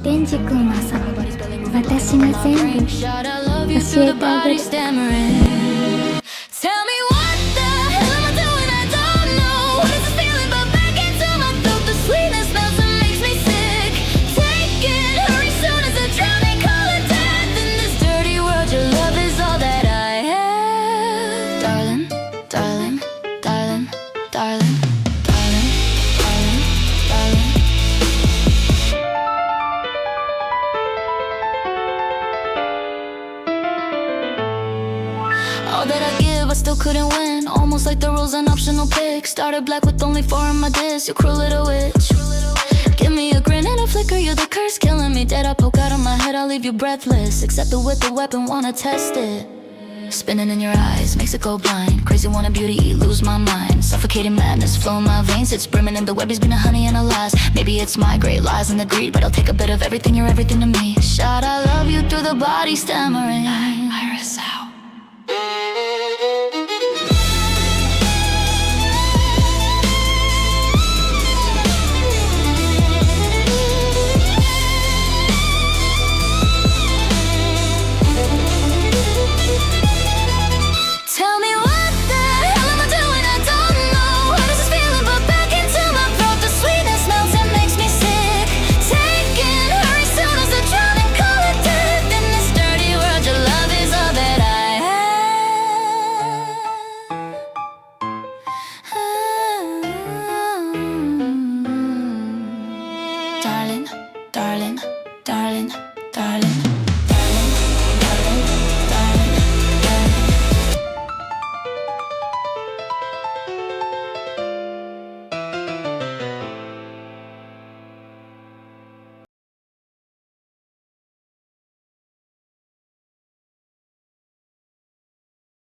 デンジ君はさ、私が全部教えてあげる。Tell me what the hell am I doing? I don't know. What is this feeling? But back into my throat, the sweetness melts and makes me sick. Take it, hurry soon as I drown and call it death. In this dirty world, your love is all that I have. Darling, darling, darling, darling, darling, darling, darling. All that I give, I still couldn't win. Almost like the rules an optional pick. Started black with only 4 on my disc. You cruel little witch. Give me a grin and a flicker, you're the curse killing me dead. I poke out of my head, I'll leave you breathless. Except the with the weapon, wanna test it. Spinning in your eyes, makes it go blind. Crazy wanna beauty, lose my mind. Suffocating madness, flow in my veins. It's brimming in the web, he's been a honey and a lies. Maybe it's my great lies and the greed, but I'll take a bit of everything, you're everything to me. Shout I love you through the body stammering. Iris out. Tell me what the hell am I doing? I don't know. What is this feeling? But back into my throat, the sweetness melts and makes me sick. Take it, hurry soon as I drown and call it death. In this dirty world, your love is all that I have. Darling, darling.